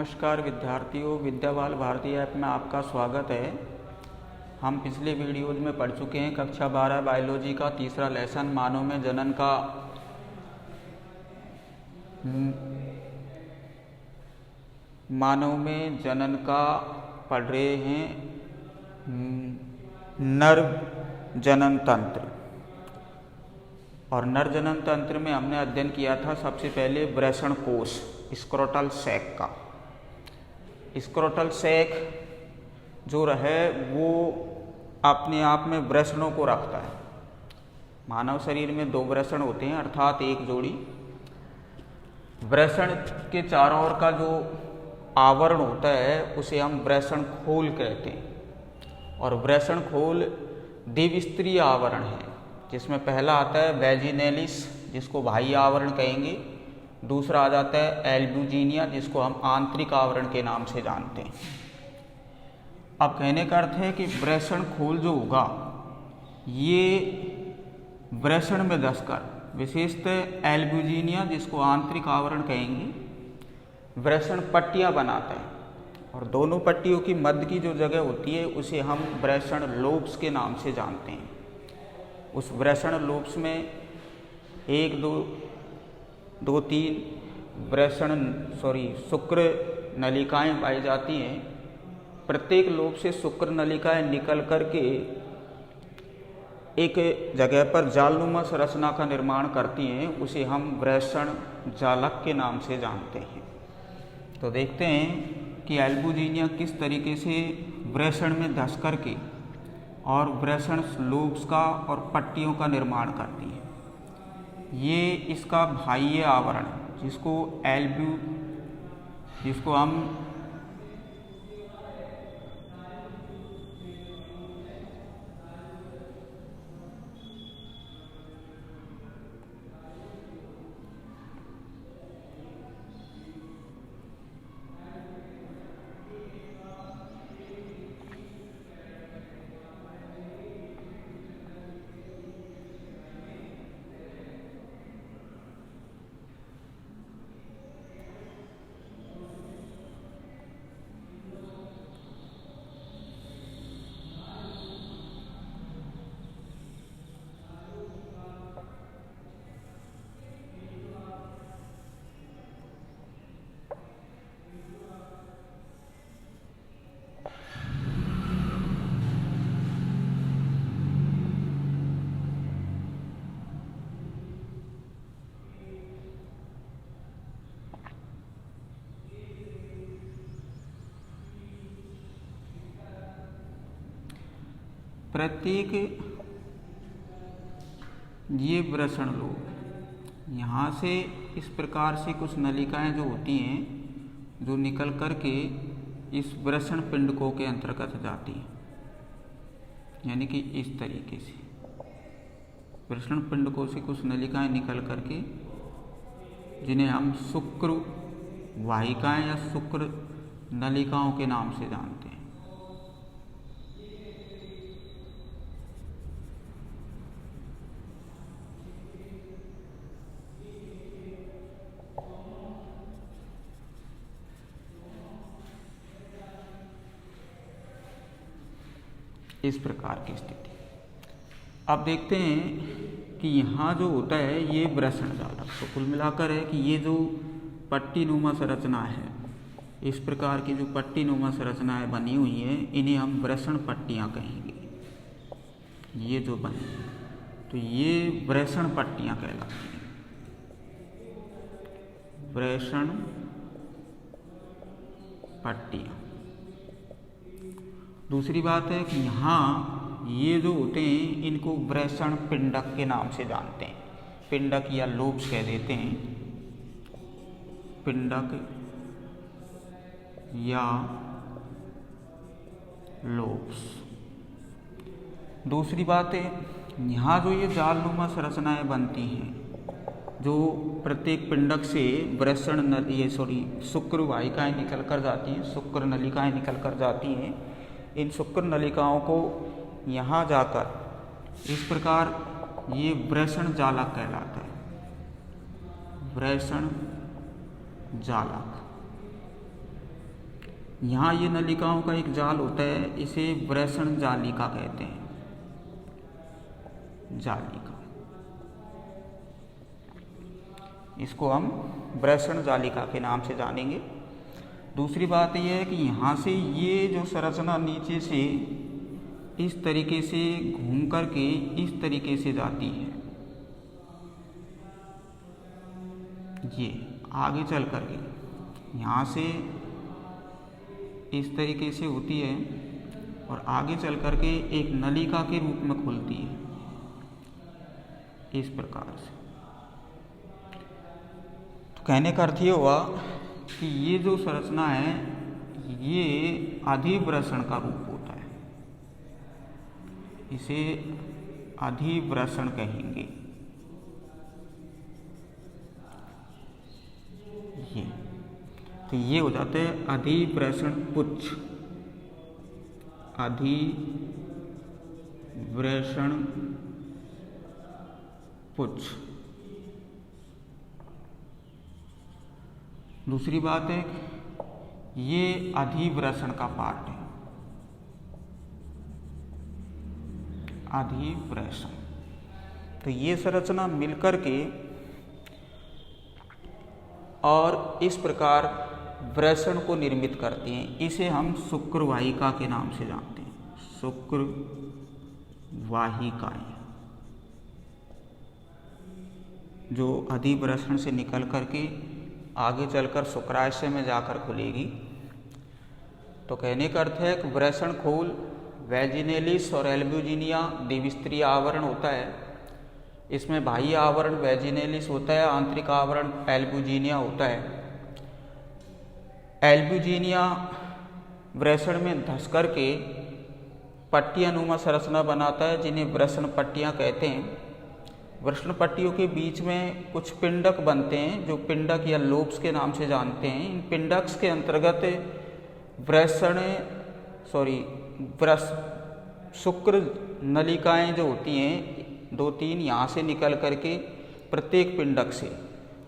नमस्कार विद्यार्थियों, विद्यावाल भारती ऐप में आपका स्वागत है। हम पिछले वीडियोज में पढ़ चुके हैं कक्षा 12 बायोलॉजी का तीसरा लेसन मानव में जनन का पढ़ रहे हैं नर जनन तंत्र। और नर जनन तंत्र में हमने अध्ययन किया था सबसे पहले वृषण कोश स्क्रोटल सैक का। स्क्रोटल सैक जो रहे वो अपने आप में वृषणों को रखता है। मानव शरीर में 2 वृषण होते हैं अर्थात एक जोड़ी। वृषण के चारों ओर का जो आवरण होता है उसे हम वृषण खोल कहते हैं। और वृषण खोल द्विस्तरीय आवरण है, जिसमें पहला आता है वेजिनेलिस जिसको बाह्य आवरण कहेंगे, दूसरा आ जाता है एल्ब्यूजिनिया जिसको हम आंतरिक आवरण के नाम से जानते हैं। अब कहने का अर्थ है कि वृषण खोल जो होगा ये वृषण में धंसकर, विशेषतः एल्ब्यूजिनिया जिसको आंतरिक आवरण कहेंगे, वृषण पट्टियां बनाता है। और दोनों पट्टियों की मध्य की जो जगह होती है उसे हम वृषण लोब्स के नाम से जानते हैं। उस वृषण लोब्स में 1, 2, 3 शुक्र नलिकाएं पाई जाती हैं। प्रत्येक लोब से शुक्र नलिकाएं निकल करके एक जगह पर जालनुमा संरचना का निर्माण करती हैं, उसे हम वृषण जालक के नाम से जानते हैं। तो देखते हैं कि एल्ब्यूजिनिया किस तरीके से वृषण में धंस करके और वृषण लोब्स का और पट्टियों का निर्माण करती है। ये इसका बाह्य आवरण जिसको हम प्रत्येक ये वृषण लोब यहाँ से इस प्रकार से कुछ नलिकाएं जो होती हैं जो निकल करके इस वृषण पिंडकों के अंतर्गत जाती हैं, यानी कि इस तरीके से वृषण पिंडकों से कुछ नलिकाएं निकल करके, जिन्हें हम शुक्र वाहिकाएं या शुक्र नलिकाओं के नाम से जानते हैं। इस प्रकार की स्थिति। अब देखते हैं कि यहाँ जो होता है ये वृषण जालक। तो कुल मिलाकर है कि ये जो पट्टी नुमा संरचना है, इस प्रकार की जो पट्टी नुमा संरचनाएं बनी हुई हैं इन्हें हम वृषण पट्टियाँ कहेंगे। ये जो बनी है तो ये वृषण पट्टियाँ कहलाती हैं, वृषण पट्टियाँ। दूसरी बात है कि यहाँ ये जो होते हैं इनको वृषण पिंडक के नाम से जानते हैं। पिंडक या लोब्स कह देते हैं, पिंडक या लोब्स। दूसरी बात है यहाँ जो ये जालनुमा संरचनाएं बनती हैं, जो प्रत्येक पिंडक से शुक्र वाहिकाएं निकल कर जाती हैं, शुक्र नलिकाएं निकल कर जाती हैं। इन शुक्र नलिकाओं को यहाँ जाकर इस प्रकार ये वृषण जालक कहलाता है, वृषण जालक। यहाँ ये नलिकाओं का एक जाल होता है, इसे ब्रेसन जालिका कहते हैं, जालिका। इसको हम ब्रेसन जालिका के नाम से जानेंगे। दूसरी बात यह है कि यहाँ से ये जो संरचना नीचे से इस तरीके से घूम कर के इस तरीके से जाती है, ये आगे चल कर के यहाँ से इस तरीके से होती है और आगे चल कर के एक नलिका के रूप में खुलती है, इस प्रकार से। तो कहने का अर्थ ये हुआ कि ये जो संरचना है ये अधिव्रसन का रूप होता है, इसे अधिव्रसन कहेंगे। ये तो ये हो जाते हैं अधिव्रसन पुच्छ, अधिव्रसन पुच्छ। दूसरी बात है ये अधिव्रसन का पार्ट है, अधिव्रसन। तो ये संरचना मिलकर के और इस प्रकार व्रसन को निर्मित करती हैं। इसे हम शुक्रवाहिका के नाम से जानते हैं, शुक्रवाहिकाएं, जो अधिव्रसन से निकल करके आगे चलकर शुक्राशय में जाकर खुलेगी। तो कहने का अर्थ है कि व्रसन खोल वैजिनेलिस और एल्ब्यूजिनिया द्विस्तरीय आवरण होता है। इसमें बाह्य आवरण वैजिनेलिस होता है, आंतरिक आवरण एल्ब्यूजिनिया होता है। एल्ब्यूजिनिया व्रसन में धंस करके पट्टियानुमा संरचना बनाता है, जिन्हें व्रसन पट्टियाँ कहते हैं। व्रसन पट्टियों के बीच में कुछ पिंडक बनते हैं, जो पिंडक या लोब्स के नाम से जानते हैं। इन पिंडक्स के अंतर्गत शुक्र नलिकाएं जो होती हैं 2-3 यहाँ से निकल करके प्रत्येक पिंडक से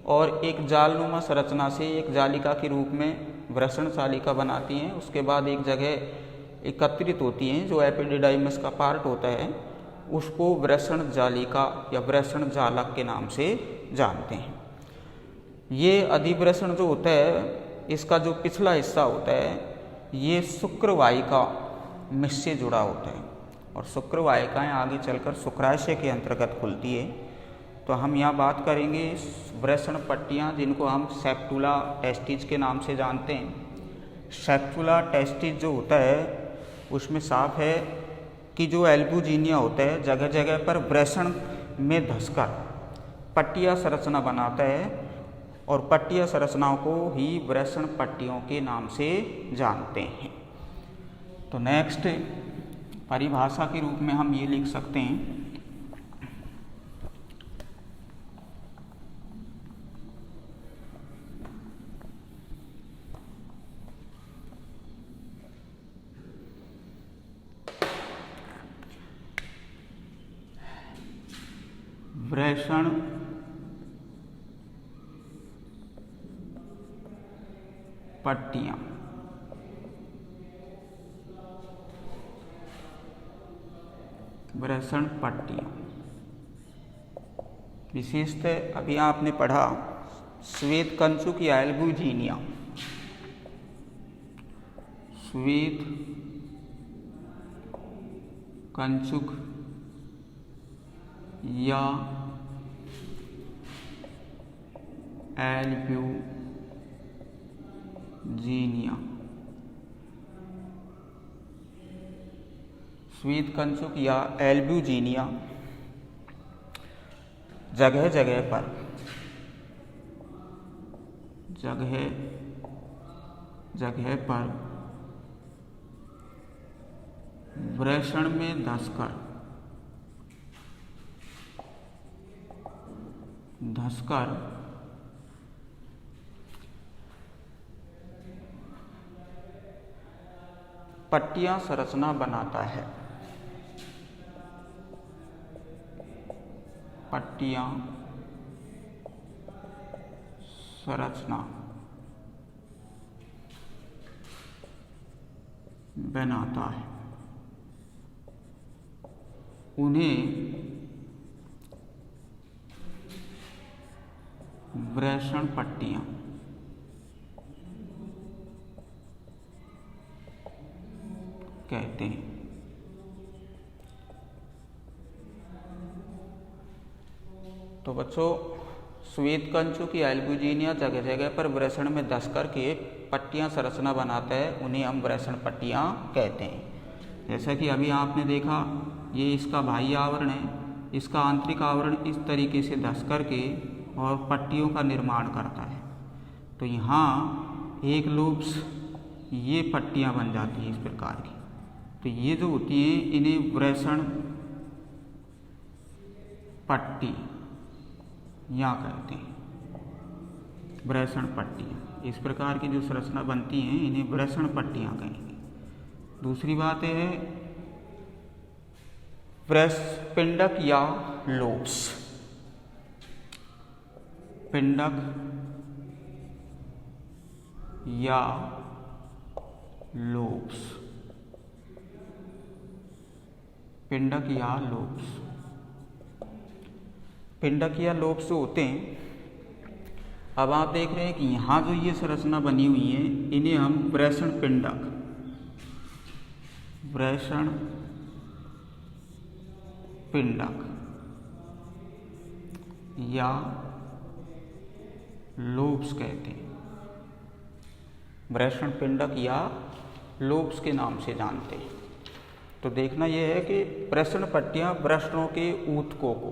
और एक जालनुमा संरचना से एक जालिका के रूप में व्रसन जालिका बनाती हैं। उसके बाद एक जगह एकत्रित होती हैं, जो एपिडिडाइमस का पार्ट होता है, उसको व्रसन जालिका या व्रसन जालक के नाम से जानते हैं। ये अधिव्रसन जो होता है, इसका जो पिछला हिस्सा होता है ये शुक्रवाहिका में से जुड़ा होता है और शुक्रवाहिकाएं आगे चलकर शुक्राशय के अंतर्गत खुलती है। तो हम यहाँ बात करेंगे व्रसन पट्टियाँ, जिनको हम सेप्टुला टेस्टिस के नाम से जानते हैं। सेप्टुला टेस्टिस जो होता है उसमें साफ है कि जो एल्ब्यूजिनिया होता है जगह जगह पर व्रसन में धंसकर पट्टिया संरचना बनाता है और पट्टिया संरचनाओं को ही व्रसन पट्टियों के नाम से जानते हैं। तो नेक्स्ट परिभाषा के रूप में हम ये लिख सकते हैं, व्रसन पट्टियाँ व्रसन पट्टियाँ विशेषतः अभी आपने पढ़ा श्वेत कंचुक या एल्ब्यूजिनिया, श्वेत कंचुक या एल्ब्यूजिनिया। श्वेत कंचुक या एल्ब्यूजिनिया जगह जगह पर व्रसन में धंसकर पट्टियाँ संरचना बनाता है, पट्टियाँ संरचना बनाता है, उन्हें वृषण पट्टियां कहते हैं। तो बच्चों, श्वेत कंचु की एल्ब्यूजिनिया जगह जगह पर वृषण में धस करके पट्टियां संरचना बनाता है, उन्हें हम वृषण पट्टियां कहते हैं। जैसा कि अभी आपने देखा, ये इसका बाह्य आवरण है, इसका आंतरिक आवरण इस तरीके से धस करके और पट्टियों का निर्माण करता है। तो यहाँ एक लूप्स ये पट्टियां बन जाती हैं इस प्रकार की। तो ये जो होती हैं इन्हें वृषण पट्टी या कहते हैं, वृषण पट्टियाँ। इस प्रकार की जो संरचना बनती हैं इन्हें वृषण पट्टियाँ कहेंगे। दूसरी बात है पिंडक या लोब्स। पिंडक या लोब्स, पिंडक या लोब्स। पिंडक या लोब्स होते हैं, अब आप देख रहे हैं कि यहाँ जो ये संरचना बनी हुई है इन्हें हम वृषण पिंडक, वृषण पिंडक या लोब्स कहते हैं। वृषण पिंडक या लोब्स के नाम से जानते हैं। तो देखना यह है कि वृषण पट्टियां वृषणों के ऊतकों को,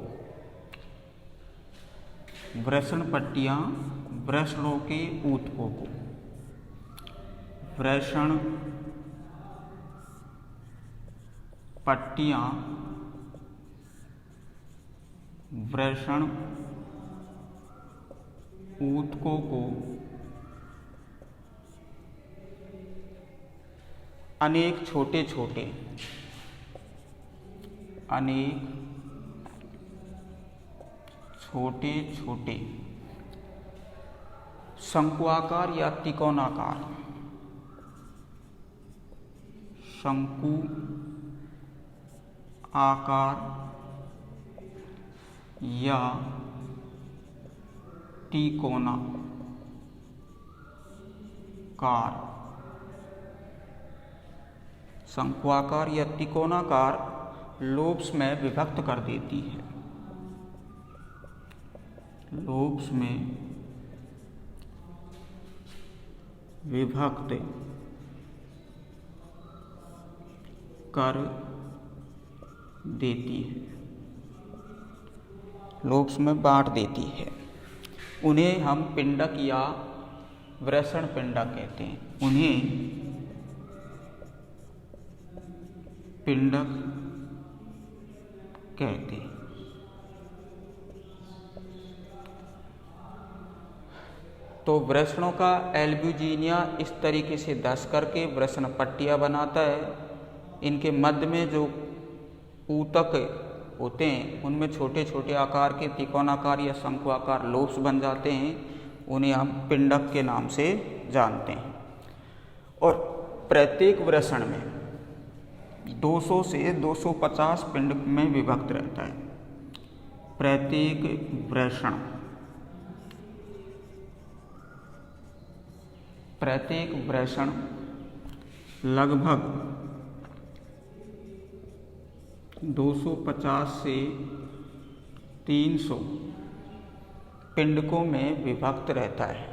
वृषण पट्टियां वृषणों के ऊतकों को, वृषण पट्टियां वृषण ऊतकों को अनेक छोटे छोटे शंकुआकार या त्रिकोणाकार, शंकु आकार या त्रिकोणाकार, शंकुआकार या त्रिकोणाकार लोब्स में विभक्त कर देती है। लोब्स में विभक्त कर देती है, लोब्स में बांट देती है। उन्हें हम पिंडक या वृषण पिंडक कहते हैं। उन्हें पिंडक कहते हैं। तो वृषणों का एल्ब्यूजिनिया इस तरीके से धस करके वृषण पट्टियां बनाता है। इनके मध्य में जो ऊतक होते हैं उनमें छोटे छोटे आकार के त्रिकोणाकार या शंकुआकार लोब्स बन जाते हैं, उन्हें हम पिंडक के नाम से जानते हैं। और प्रत्येक वृषण में 200 से 250 पिंड में विभक्त रहता है। प्रत्येक वृषण लगभग 250 से 300 पिंडकों में विभक्त रहता है।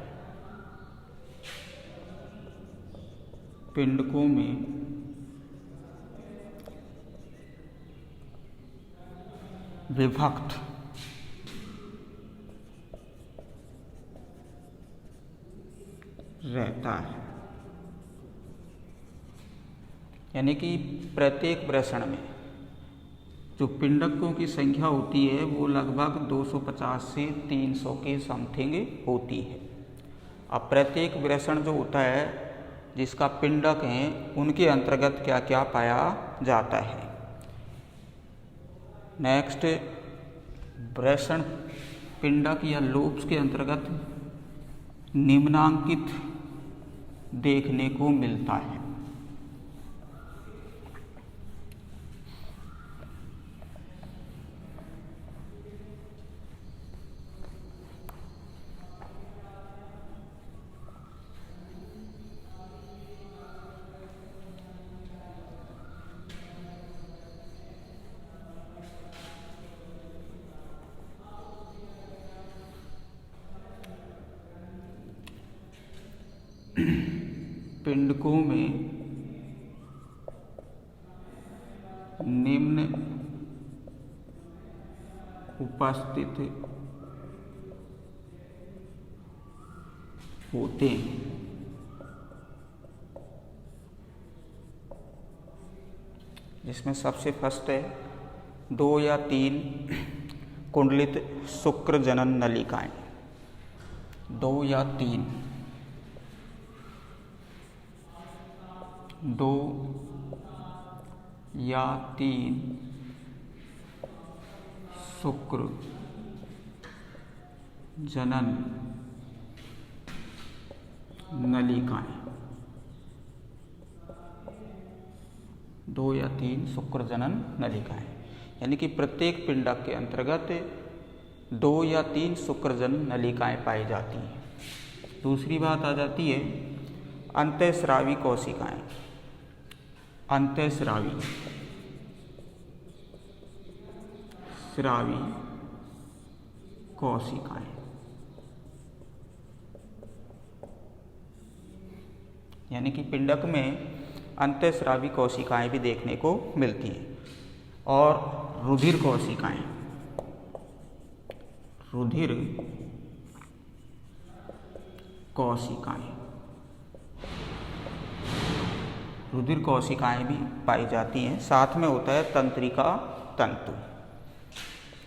पिंडकों में विभक्त रहता है। यानी कि प्रत्येक वृषण में जो पिंडकों की संख्या होती है वो लगभग 250 से 300 के समथिंग होती है। अब प्रत्येक वृषण जो होता है जिसका पिंडक है उनके अंतर्गत क्या क्या पाया जाता है। नेक्स्ट, वृषण पिंडक या लोब्स के अंतर्गत निम्नांकित देखने को मिलता है। पिंडकों में निम्न उपस्थित होते हैं। जिसमें सबसे फर्स्ट है 2 या 3 कुंडलित शुक्र जनन नलिकाएं। 2 या 3 शुक्र जनन नलिकाएं। 2 या 3 शुक्र जनन नलिकाएं, यानी कि प्रत्येक पिंडक के अंतर्गत 2 या 3 शुक्र जनन नलिकाएं पाई जाती हैं। दूसरी बात आ जाती है अंतःस्रावी कोशिकाएं। अंतःस्रावी कोशिकाएं, यानी कि पिंडक में अंतःस्रावी कोशिकाएं भी देखने को मिलती हैं। और रुधिर कोशिकाएं, रुधिर कोशिकाएं भी पाई जाती हैं। साथ में होता है तंत्रिका तंतु।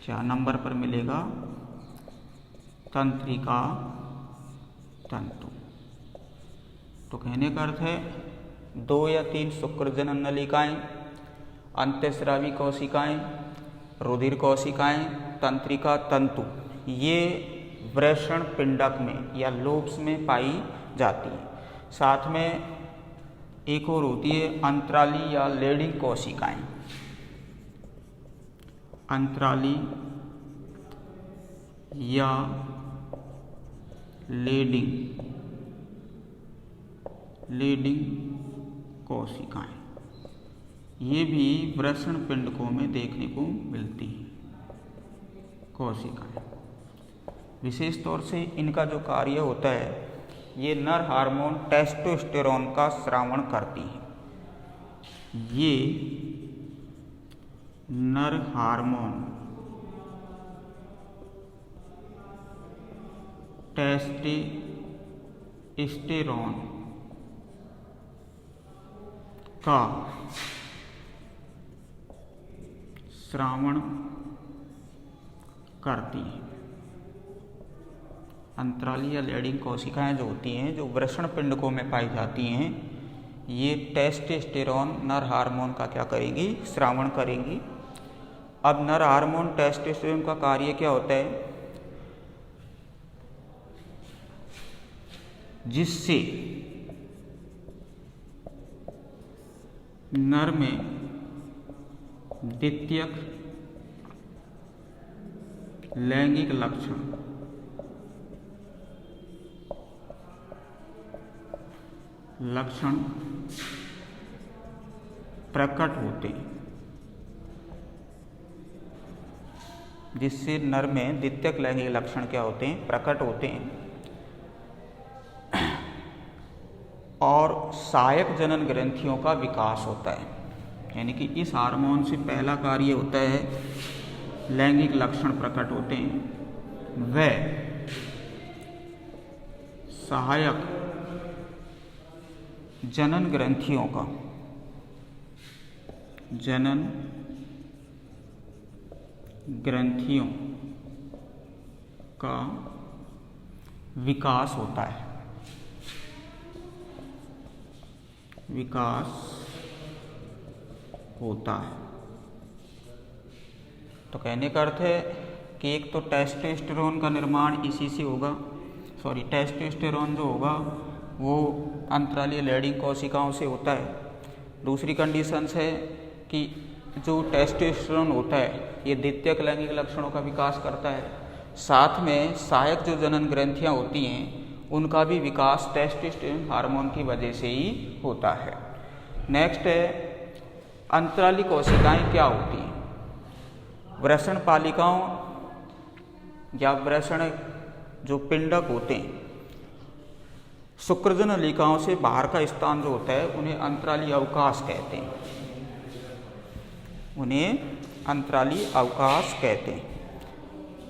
4 नंबर पर मिलेगा तंत्रिका तंतु। तो कहने का अर्थ है 2 या 3 शुक्र जनन नलिकाएं, अंतःस्रावी कोशिकाएं, रुधिर कोशिकाएं, तंत्रिका तंतु, ये वृषण पिंडक में या लोब्स में पाई जाती है। साथ में एक और होती है अंतराली या लेडिंग कोशिकाएं। अंतराली या लेडिंग कोशिकाएं, ये भी वृषण पिंडकों में देखने को मिलती हैं कोशिकाएं। विशेष तौर से इनका जो कार्य होता है, ये नर हार्मोन टेस्टोस्टेरोन का स्रावण करती हैं। ये नर हार्मोन टेस्टोस्टेरोन का स्रावण करती है। अंतराली या लेडिंग कोशिकाएं जो होती हैं, जो वृषण पिंडकों में पाई जाती हैं, ये टेस्टोस्टेरोन नर हार्मोन का क्या करेंगी? स्रावण करेंगी। अब नर हार्मोन टेस्टोस्टेरोन का कार्य क्या होता है? जिससे नर में द्वितीयक लैंगिक लक्षण प्रकट होते हैं। जिससे नर में द्वितीयक लैंगिक लक्षण क्या होते हैं? प्रकट होते हैं। और सहायक जनन ग्रंथियों का विकास होता है। यानी कि इस हार्मोन से पहला कार्य होता है लैंगिक लक्षण प्रकट होते हैं, वह सहायक जनन ग्रंथियों का विकास होता है। तो कहने का अर्थ है कि एक तो टेस्टोस्टेरोन का निर्माण इसी से होगा, टेस्टोस्टेरोन जो होगा वो अंतराली लेडिंग कोशिकाओं से होता है। दूसरी कंडीशंस है कि जो टेस्टोस्टेरोन होता है ये द्वितीयक लैंगिक लक्षणों का विकास करता है। साथ में सहायक जो जनन ग्रंथियां होती हैं उनका भी विकास टेस्टोस्टेरोन हार्मोन की वजह से ही होता है। नेक्स्ट है अंतराली कोशिकाएं क्या होती हैं? वृषण पालिकाओं या वृषण जो पिंडक होते हैं शुक्रजन नलिकाओं से बाहर का स्थान जो होता है उन्हें अंतराली अवकाश कहते हैं, उन्हें अंतराली अवकाश कहते हैं।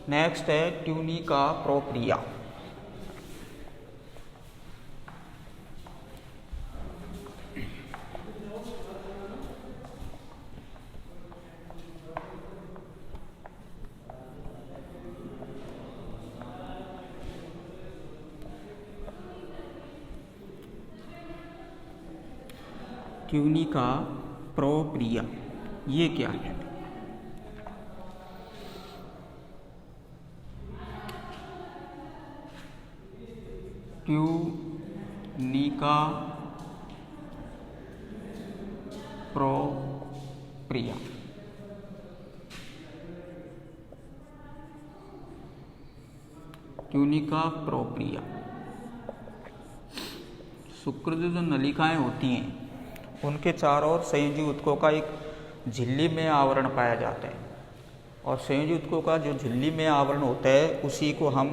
नेक्स्ट है ट्यूनिका प्रोप्रिया। ट्यूनिका प्रोप्रिया ये क्या है? ट्यूनिका प्रोप्रिया ट्यूनिका प्रोप्रिया शुक्रजन जो नलिकाएं होती हैं उनके चारों ओर संयोजी ऊतकों का एक झिल्ली में आवरण पाया जाता है, और संयोजी ऊतकों का जो झिल्ली में आवरण होता है उसी को हम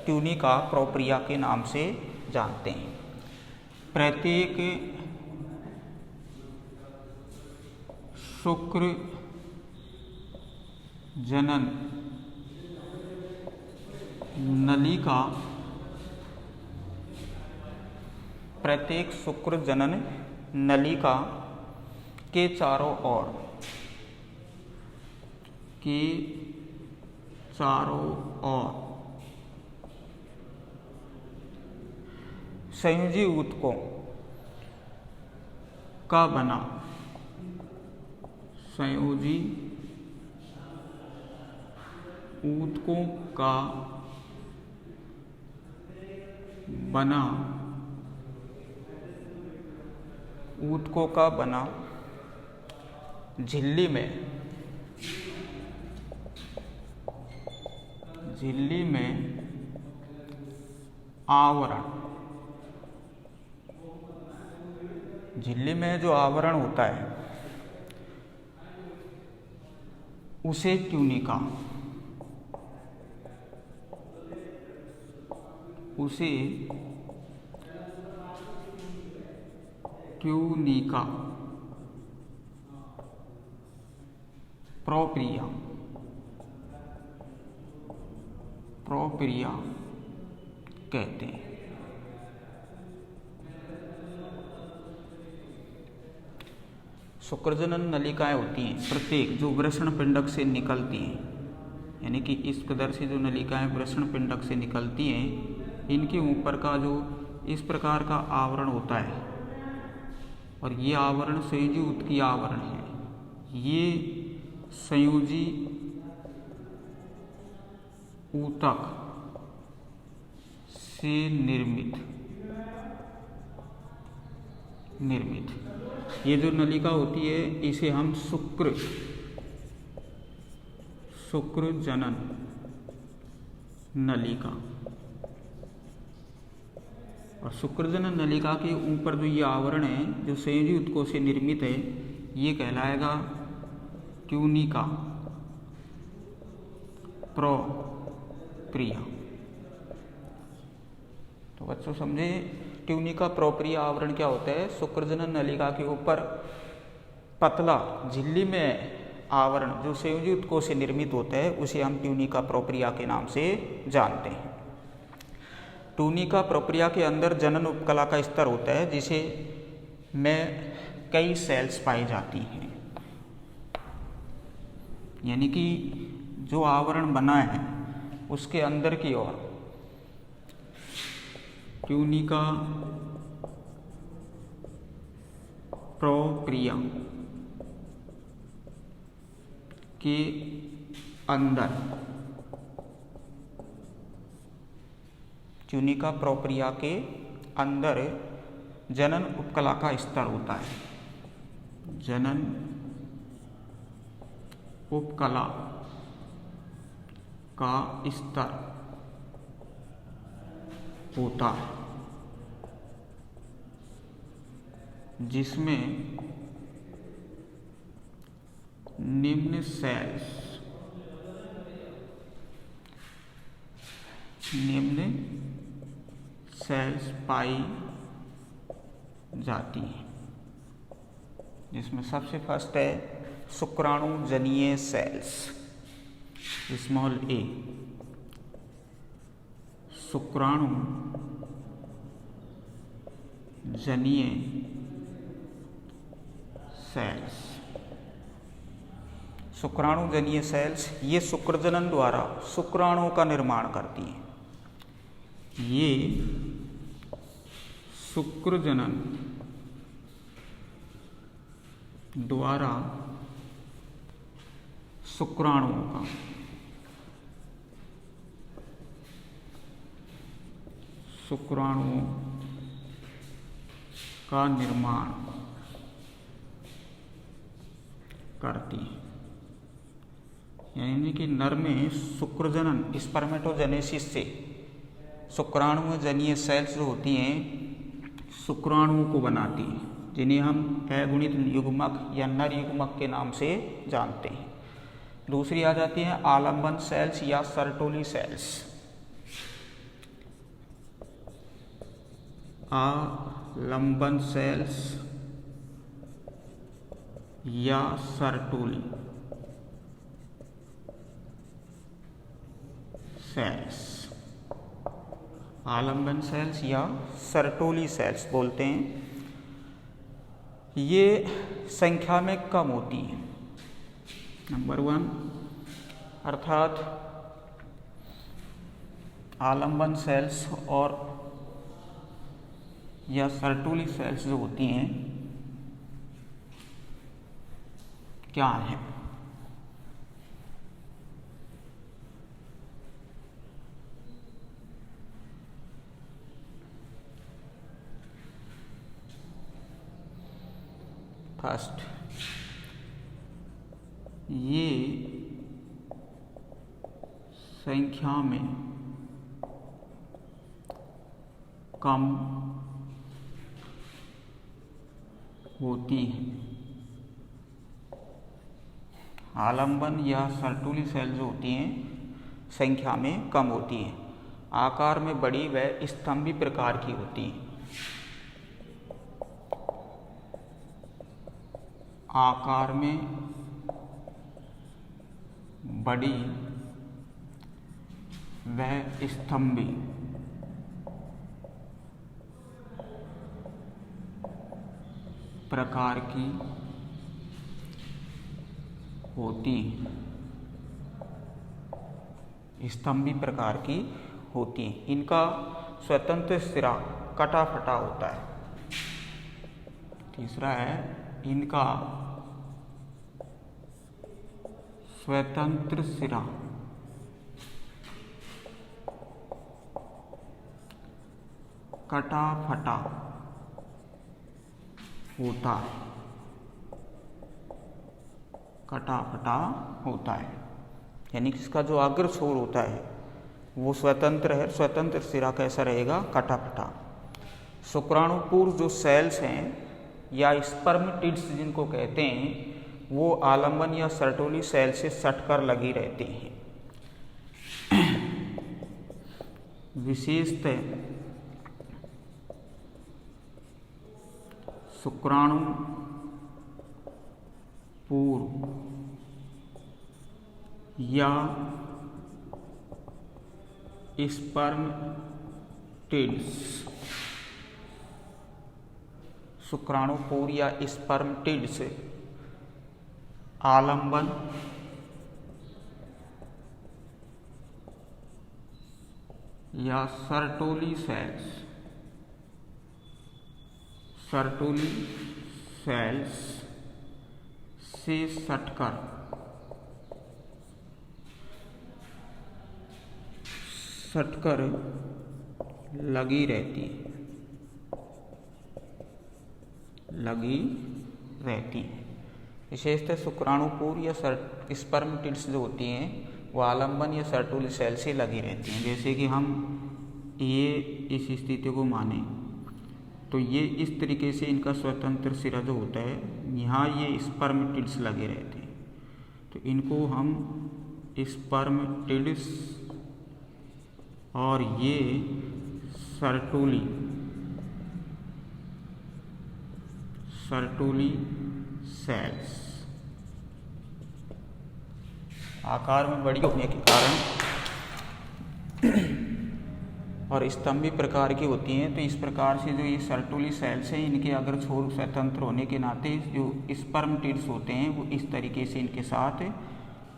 ट्यूनिका प्रोप्रिया के नाम से जानते हैं। प्रत्येक शुक्र जनन नलिका प्रत्येक शुक्र जनन नलिका के चारों ओर संयोजी ऊतकों का बना संयोजी ऊतकों का बना ऊतकों का बना झिल्ली में आवरण झिल्ली में जो आवरण होता है उसे ट्यूनिका प्रोप्रिया कहते हैं। शुक्रजनन नलिकाएं होती हैं प्रत्येक जो वृषण पिंडक से निकलती हैं, यानी कि इस प्रकार से जो नलिकाएं वृषण पिंडक से निकलती हैं इनके ऊपर का जो इस प्रकार का आवरण होता है, और ये आवरण संयोजी ऊतकीय आवरण है। ये संयोजी ऊतक से निर्मित ये जो नलिका होती है इसे हम शुक्र जनन नलिका, और शुक्रजनन नलिका के ऊपर जो ये आवरण है जो संयोजी ऊतकों से निर्मित है ये कहलाएगा ट्यूनिका प्रोप्रिया। तो बच्चों समझे ट्यूनिका प्रोप्रिया आवरण क्या होता है? शुक्रजनन नलिका के ऊपर पतला झिल्ली में आवरण जो संयोजी ऊतकों से निर्मित होता है उसे हम ट्यूनिका प्रोप्रिया के नाम से जानते हैं। ट्यूनिका प्रोप्रिया के अंदर जनन उपकला का स्तर होता है जिसे में कई सेल्स पाई जाती हैं, यानी कि जो आवरण बना है उसके अंदर की ओर ट्यूनिका प्रोप्रिया के अंदर ट्यूनिका प्रोप्रिया के अंदर जनन उपकला का स्तर होता है। जनन उपकला का स्तर होता है जिसमें निम्न सेल्स पाई जाती हैं, जिसमें सबसे फर्स्ट है शुक्राणु जनीय सेल्स, स्मॉल ए, शुक्राणु जनीय सेल्स। शुक्राणु जनीय सेल्स ये शुक्रजनन द्वारा शुक्राणुओं का निर्माण करती हैं। ये शुक्रजनन द्वारा शुक्राणुओं का निर्माण करती है। यानी कि नर में शुक्रजनन स्पर्मेटोजेनेसिस से शुक्राणु जनीय सेल्स जो होती हैं शुक्राणुओं को बनाती हैं, जिन्हें हम अगुणित युग्मक या नर युग्मक के नाम से जानते हैं। दूसरी आ जाती है आलंबन सेल्स या सर्टोली सेल्स। आलंबन सेल्स या सर्टोली सेल्स, आलंबन सेल्स या सर्टोली सेल्स बोलते हैं। ये संख्या में कम होती हैं। नंबर 1 अर्थात आलंबन सेल्स और या सर्टोली सेल्स जो होती हैं क्या है? फर्स्ट, ये संख्या में कम होती हैं। आलंबन या सर्टोली सेल जो होती हैं संख्या में कम होती हैं, आकार में बड़ी व स्तंभी प्रकार की होती हैं। आकार में बड़ी व स्तंभी प्रकार की होती हैं, स्तंभी प्रकार की होती हैं। इनका स्वतंत्र सिरा कटा फटा होता है। तीसरा है इनका स्वतंत्र सिरा कटा फटा होता है, कटा फटा होता है। यानी कि इसका जो अग्र छोर होता है वो स्वतंत्र है। स्वतंत्र सिरा कैसा रहेगा? कटा फटा। शुक्राणुपूर्व जो सेल्स हैं या स्पर्मेटिड्स जिनको कहते हैं वो आलंबन या सर्टोली सेल से सटकर लगी रहती हैं। विशेषतः शुक्राणु पूर्व या स्पर्मेटिड्स, शुक्राणुपूर्व या स्पर्मेटिड्स आलंबन या सर्टोली सेल्स, सर्टोली सेल्स से सटकर लगी रहती है। विशेषतः शुक्राणुपूर्व या स्पर्मेटिड्स जो होती हैं वो आलंबन या सर्टोली सेल से लगी रहती हैं। जैसे कि हम ये इस स्थिति को माने तो ये इस तरीके से इनका स्वतंत्र सिरा जो होता है यहाँ ये स्पर्मेटिड्स लगे रहते हैं, तो इनको हम स्पर्मेटिड्स और ये सर्टोली सेल्स आकार में बड़ी होने के कारण और स्तंभी प्रकार की होती हैं। तो इस प्रकार से जो ये सर्टोली सेल्स हैं, इनके अगर छोर स्वतंत्र होने के नाते जो स्पर्मटिड्स होते हैं वो इस तरीके से इनके साथ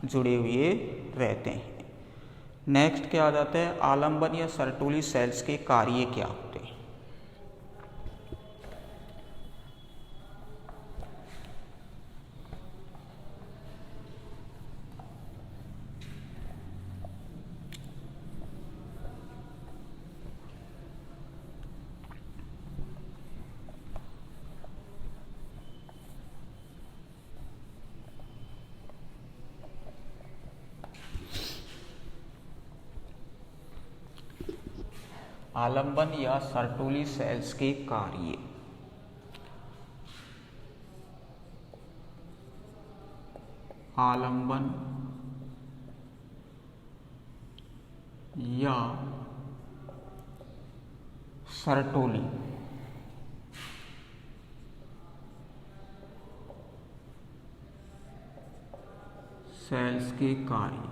जुड़े हुए रहते हैं। नेक्स्ट क्या आ जाता है, आलंबन या सर्टोली सेल्स के कार्य क्या होते हैं। आलंबन या सर्टोली सेल्स के कार्य। आलंबन या सर्टोली सेल्स के कार्य।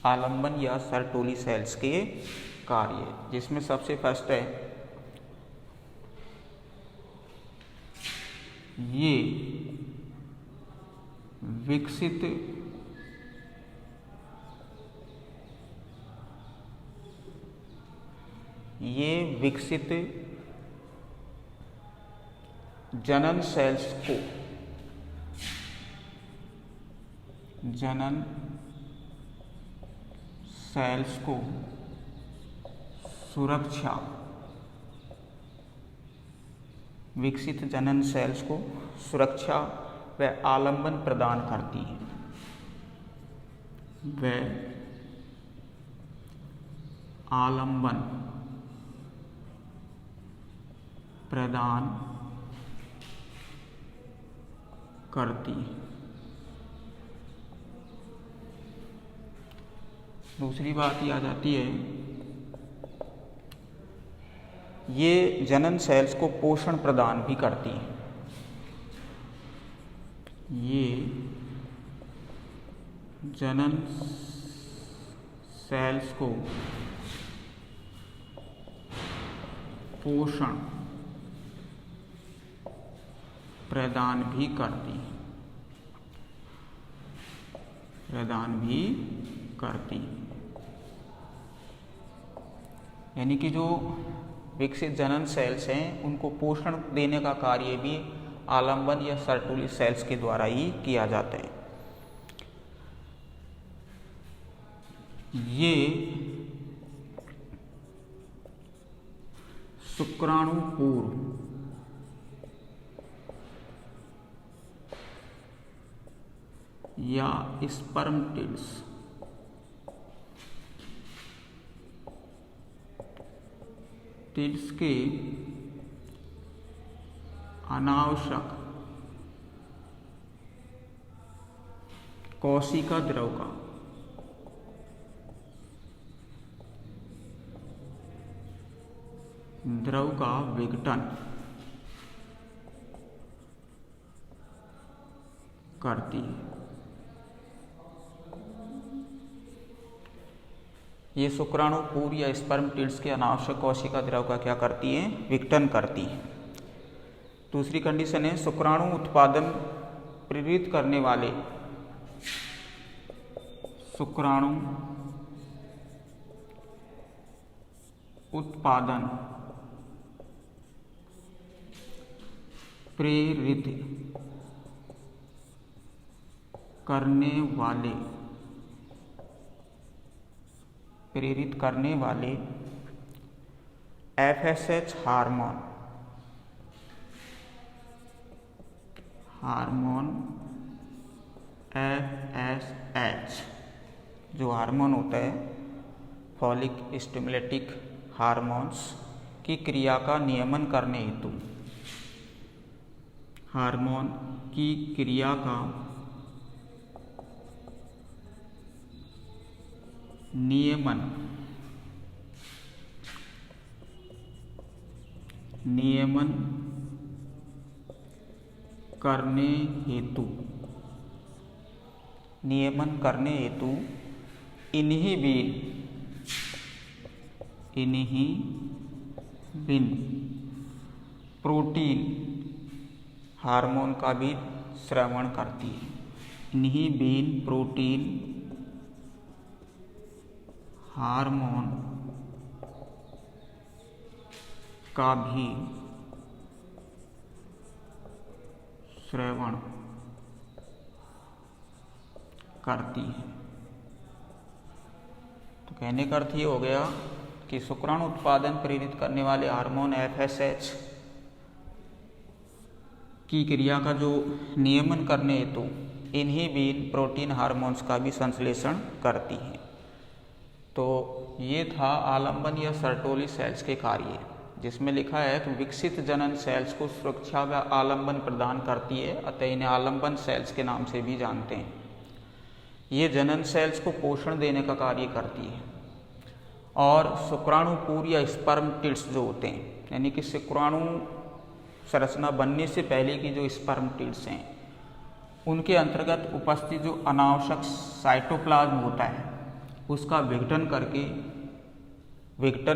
आलंबन या सर्टोली सेल्स के कार्य, जिसमें सबसे फर्स्ट है ये विकसित जनन सेल्स को सुरक्षा, विकसित जनन सेल्स को सुरक्षा व आलंबन प्रदान करती है। व आलंबन प्रदान करती है। दूसरी बात ये आ जाती है, ये जनन सेल्स को पोषण प्रदान भी करती है। ये जनन सेल्स को पोषण प्रदान भी करती है, यानी कि जो विकसित जनन सेल्स हैं उनको पोषण देने का कार्य भी आलंबन या सर्टोली सेल्स के द्वारा ही किया जाता है। ये शुक्राणु पूर्व या स्पर्मटिड्स के अनावश्यक कोशिका द्रव का विघटन करती है। ये शुक्राणु पूर्व या स्पर्मटिड्स के अनावश्यक कोशिका द्रव का क्या करती है, विघटन करती है। दूसरी कंडीशन है शुक्राणु उत्पादन प्रेरित करने वाले शुक्राणु उत्पादन प्रेरित करने वाले FSH हार्मोन FSH जो हार्मोन होता है फॉलिक स्टिमुलेटिंग हार्मोन्स की क्रिया का नियमन करने हेतु, हार्मोन की क्रिया का नियमन करने हेतु इन्हीबिन प्रोटीन हार्मोन का भी स्रावण करती है। इन्हीबिन प्रोटीन हार्मोन का भी स्रावण करती है। तो कहने का अर्थ ये हो गया कि शुक्राणु उत्पादन प्रेरित करने वाले हार्मोन FSH की क्रिया का जो नियमन करने हेतु इन्हीबिन प्रोटीन हार्मोन्स का भी संश्लेषण करती है। तो ये था आलंबन या सर्टोली सेल्स के कार्य, जिसमें लिखा है कि विकसित जनन सेल्स को सुरक्षा व आलंबन प्रदान करती है, अतः इन्हें आलंबन सेल्स के नाम से भी जानते हैं। ये जनन सेल्स को पोषण देने का कार्य करती है। और शुक्राणुपूर या स्पर्म टिड्स जो होते हैं, यानी कि शुक्राणु संरचना बनने से पहले की जो स्पर्म टिड्स हैं, उनके अंतर्गत उपस्थित जो अनावश्यक साइटोप्लाज्म होता है उसका विघटन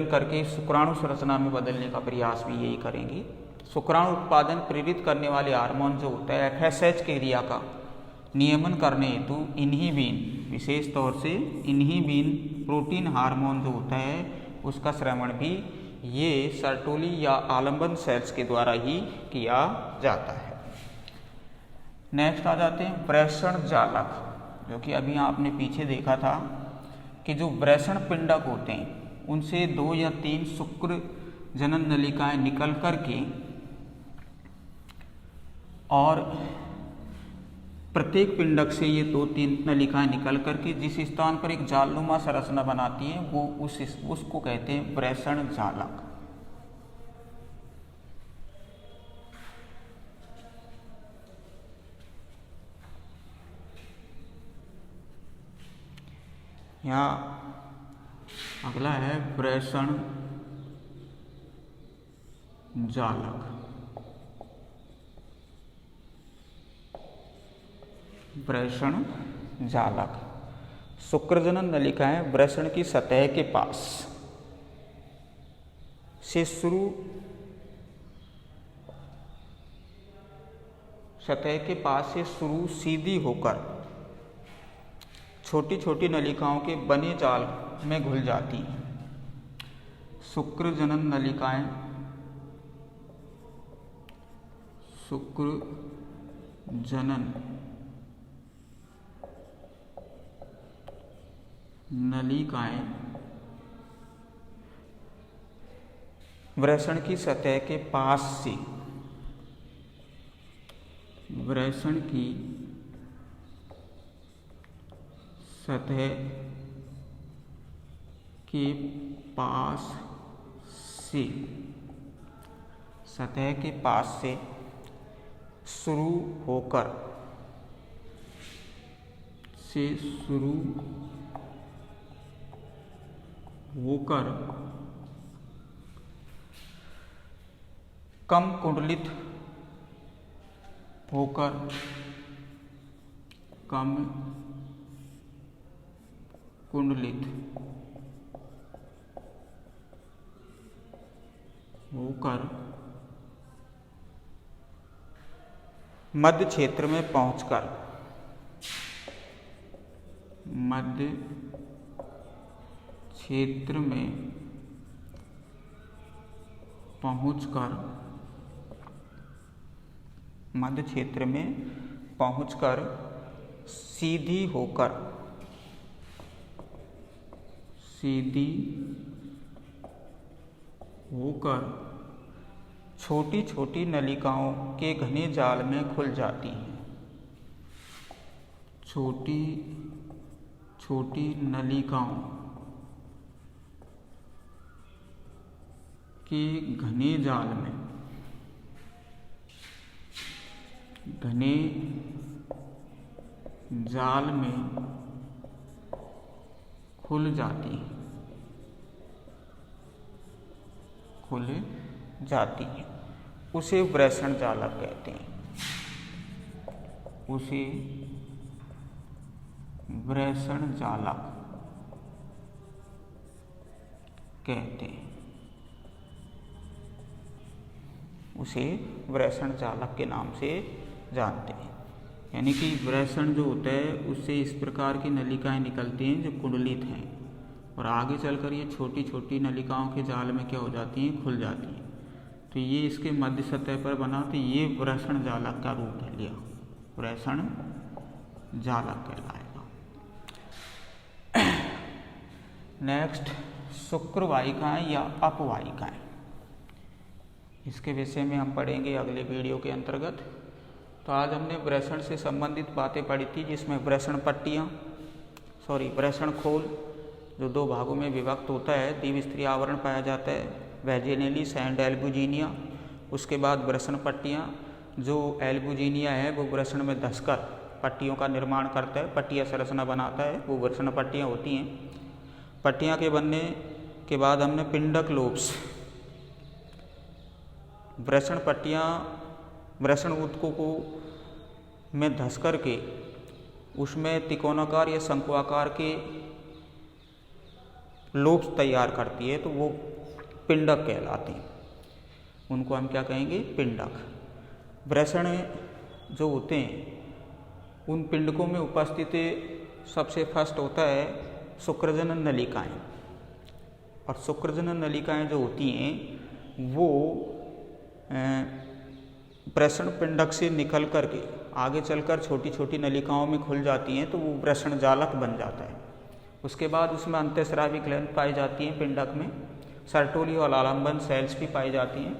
करके शुक्राणु संरचना में बदलने का प्रयास भी यही करेंगे। शुक्राणु उत्पादन प्रेरित करने वाले हार्मोन जो होता है FSH की क्रिया का नियमन करने हेतु इन्हीबिन, विशेष तौर से इन्हीबिन प्रोटीन हार्मोन जो होता है उसका स्रावण भी ये सर्टोली या आलंबन सेल्स के द्वारा ही किया जाता है। नेक्स्ट आ जाते हैं वृषण जालक, जो कि अभी आपने पीछे देखा था कि जो वृषण पिंडक होते हैं उनसे 2 या 3 शुक्र जनन नलिकाएं निकल करके और प्रत्येक पिंडक से ये 2-3 नलिकाएं निकल करके जिस स्थान पर एक जालनुमा संरचना बनाती हैं वो उसको कहते हैं वृषण जालक। यहाँ अगला है वृषण जालक। वृषण जालक शुक्रजनन नलिकाएं वृषण की सतह के पास से शुरू सीधी होकर छोटी छोटी नलिकाओं के बने जाल में घुल जाती हैं। शुक्रजनन नलिकाएं वृषण की सतह के पास से सतह के पास से शुरू होकर कम कुंडलित होकर मध्य क्षेत्र में पहुंचकर मध्य क्षेत्र में पहुंचकर सीधी होकर छोटी छोटी नलिकाओं के घने जाल में खुल जाती हैं। छोटी छोटी नलिकाओं के घने जाल में खुल जाती हैं, उसे वृषण जालक कहते हैं, उसे वृषण जालक कहते हैं, उसे वृषण जालक के नाम से जानते हैं। यानी कि वृषण जो होता है उससे इस प्रकार की नलिकाएं निकलती हैं जो कुंडलित हैं और आगे चलकर ये छोटी छोटी नलिकाओं के जाल में क्या हो जाती हैं, खुल जाती हैं। तो ये इसके मध्य सतह पर बना तो ये वृषण जालक का रूप ले लिया, वृषण जालक कहलाएगा। नेक्स्ट, शुक्र वाहिकाएं या अपवाहिकाएं, इसके विषय में हम पढ़ेंगे अगले वीडियो के अंतर्गत। तो आज हमने वृषण से संबंधित बातें पढ़ी थी, जिसमें वृषण खोल जो 2 भागों में विभक्त होता है, द्विस्तरीय आवरण पाया जाता है, वैजिनेलिस एंड एल्बुजिनिया। उसके बाद वृषण पट्टियाँ, जो एल्बुजिनिया है वो वृषण में धंसकर पट्टियों का निर्माण करता है, पट्टियाँ संरचना बनाता है, वो वृषण पट्टियाँ होती हैं। पट्टियाँ के बनने के बाद हमने पिंडक लोब्स, वृषण पट्टियाँ वृषण ऊतकों को में धंस करके उसमें त्रिकोणाकार या शंकुआकार के लोब्स तैयार करती है, तो वो पिंडक कहलाते हैं। उनको हम क्या कहेंगे, पिंडक। वृषण जो होते हैं उन पिंडकों में उपस्थित सबसे फर्स्ट होता है शुक्रजनन नलिकाएं, और शुक्रजनन नलिकाएं जो होती हैं वो वृषण पिंडक से निकल करके आगे चलकर छोटी छोटी नलिकाओं में खुल जाती हैं, तो वो वृषण जालक बन जाता है। उसके बाद उसमें अंतःस्रावी ग्लैंड पाई जाती हैं पिंडक में, सर्टोली और आलंबन सेल्स भी पाई जाती हैं।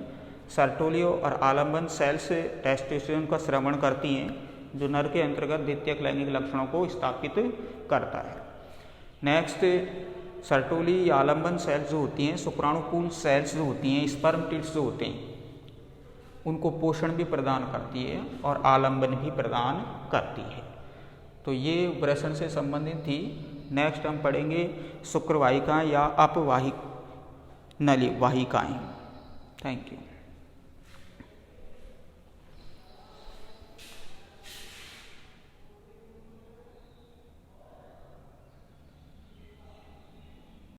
सर्टोली और आलंबन सेल्स टेस्टोस्टेरोन का स्रवण करती हैं, जो नर के अंतर्गत द्वितीयक लैंगिक लक्षणों को स्थापित करता है। नेक्स्ट, सर्टोली या आलंबन सेल्स जो होती हैं, शुक्राणुपूर्ण सेल्स जो होती हैं, स्पर्म टिल्स जो होते हैं, उनको पोषण भी प्रदान करती है और आलंबन भी प्रदान करती है। तो ये वृषण से संबंधित थी। नेक्स्ट हम पढ़ेंगे शुक्र वाहिकाएं या अपवाहिक नली वाहिकाएं। Thank you.